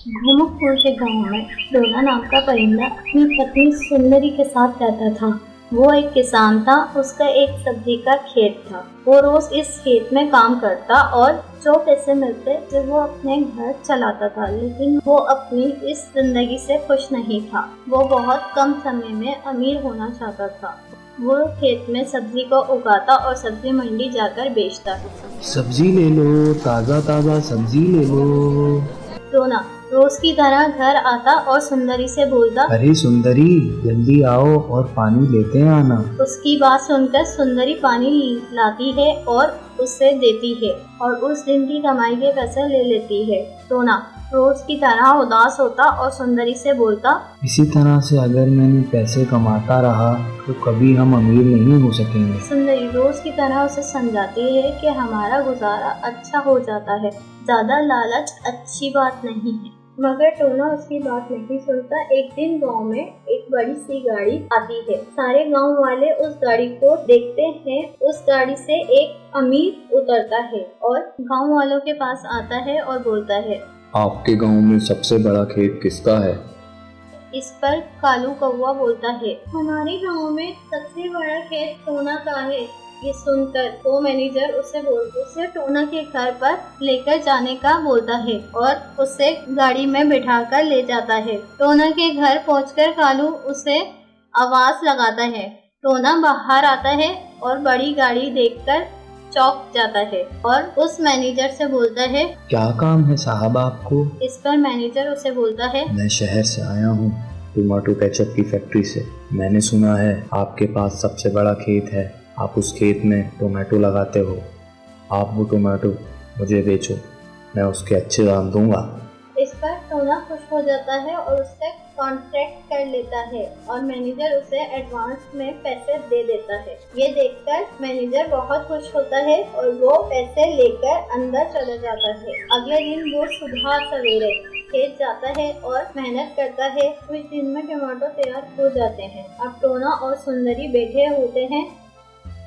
घूमकपुर के गांव में डोना नाम का परिंदा अपनी पत्नी सुंदरी के साथ रहता था। वो एक किसान था। उसका एक सब्जी का खेत था। वो रोज इस खेत में काम करता और जो पैसे मिलते थे वो अपने घर चलाता था, लेकिन वो अपनी इस जिंदगी से खुश नहीं था। वो बहुत कम समय में अमीर होना चाहता था। वो खेत में सब्जी को उगाता और सब्जी मंडी जाकर बेचता था। सब्जी ले लो, ताज़ा ताज़ा सब्जी ले लो। डोना रोज की तरह घर आता और सुंदरी से बोलता, अरे सुंदरी, जल्दी आओ और पानी लेते आना। उसकी बात सुनकर सुंदरी पानी लाती है और उसे देती है और उस दिन की कमाई के पैसे ले लेती है। डोना रोज की तरह उदास होता और सुंदरी से बोलता, इसी तरह से अगर मैंने पैसे कमाता रहा तो कभी हम अमीर नहीं हो सकेंगे। सुंदरी रोज की तरह उसे समझाती है कि हमारा गुजारा अच्छा हो जाता है, ज्यादा लालच अच्छी बात नहीं है। मगर टोना उसकी बात नहीं सुनता। एक दिन गांव में एक बड़ी सी गाड़ी आती है। सारे गांव वाले उस गाड़ी को देखते हैं। उस गाड़ी से एक अमीर उतरता है और गांव वालों के पास आता है और बोलता है, आपके गांव में सबसे बड़ा खेत किसका है? इस पर कालू कौवा बोलता है, हमारे गांव में सबसे बड़ा खेत टोना का है। ये सुनकर वो मैनेजर उसे टोना के घर पर लेकर जाने का बोलता है और उसे गाड़ी में बिठाकर ले जाता है। टोना के घर पहुंचकर कालू उसे आवाज लगाता है। टोना बाहर आता है और बड़ी गाड़ी देखकर चौंक जाता है और उस मैनेजर से बोलता है, क्या काम है साहब आपको? इस पर मैनेजर उसे बोलता है, मैं शहर से आया हूँ, टोमेटो केचप की फैक्ट्री से। मैंने सुना है आपके पास सबसे बड़ा खेत है। आप उस खेत में टोमेटो लगाते हो। आप वो टोमेटो मुझे बेचो, मैं उसके अच्छे दाम दूंगा। इस पर टोना खुश हो जाता है और उससे कॉन्ट्रैक्ट कर लेता है और मैनेजर उसे एडवांस में पैसे दे देता है। ये देखकर मैनेजर बहुत खुश होता है और वो पैसे लेकर अंदर चला जाता है। अगले दिन वो सुबह सवेरे खेत जाता है और मेहनत करता है। कुछ दिन में टमाटो तैयार हो जाते हैं। अब टोना और सुंदरी बैठे होते हैं।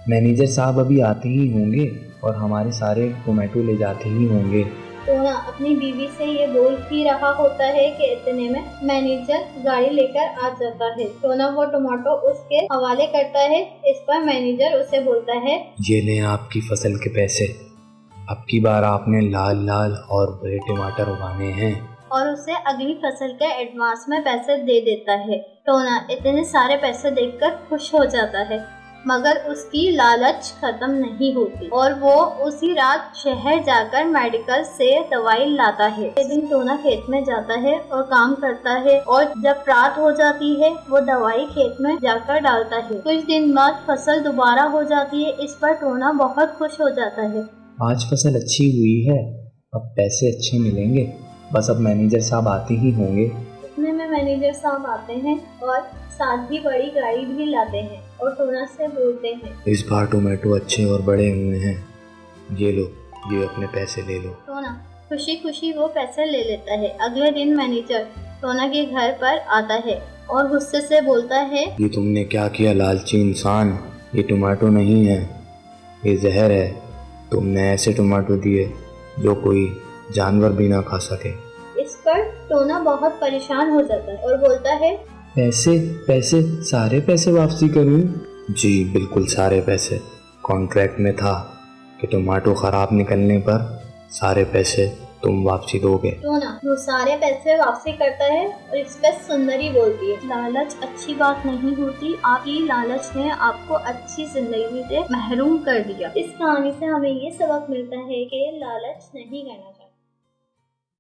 मैनेजर साहब अभी आते ही होंगे और हमारे सारे टोमेटो ले जाते ही होंगे। टोना अपनी बीवी से ये बोल ही रहा होता है कि इतने में मैनेजर गाड़ी लेकर आ जाता है। टोना वो टमाटो उसके हवाले करता है। इस पर मैनेजर उसे बोलता है, ये लें आपकी फसल के पैसे। अब की बार आपने लाल लाल और बड़े टमाटर उगाने हैं। और उसे अगली फसल के एडवांस में पैसे दे देता है। टोना इतने सारे पैसे देखकर खुश हो जाता है, मगर उसकी लालच खत्म नहीं होती और वो उसी रात शहर जाकर मेडिकल से दवाई लाता है। एक दिन टोना खेत में जाता है और काम करता है और जब रात हो जाती है वो दवाई खेत में जाकर डालता है। कुछ दिन बाद फसल दोबारा हो जाती है। इस पर टोना बहुत खुश हो जाता है। आज फसल अच्छी हुई है, अब पैसे अच्छे मिलेंगे। बस अब मैनेजर साहब आते ही होंगे। इतने में मैनेजर साहब आते हैं और साथ ही बड़ी गाड़ी भी लाते हैं और टोना से बोलते हैं, इस बार टोमेटो अच्छे और बड़े हुए हैं। ये लो, ये अपने पैसे ले लो। टोना खुशी खुशी वो पैसे ले लेता है। अगले दिन मैनेजर टोना के घर पर आता है और गुस्से से बोलता है, ये तुमने क्या किया लालची इंसान? ये टोमेटो नहीं है, ये जहर है। तुमने ऐसे टोमेटो दिए जो कोई जानवर भी ना खा सके। इस पर टोना बहुत परेशान हो जाता है और बोलता है, पैसे सारे पैसे वापसी करूं? जी बिल्कुल सारे पैसे। कॉन्ट्रैक्ट में था कि टोमेटो खराब निकलने पर सारे पैसे तुम वापसी दोगे। टोना वो सारे पैसे वापसी करता है और इस पर सुंदरी बोलती है, लालच अच्छी बात नहीं होती। आपकी लालच ने आपको अच्छी जिंदगी से महरूम कर दिया। इस कहानी से हमें ये सबक मिलता है कि लालच नहीं करना चाहिए।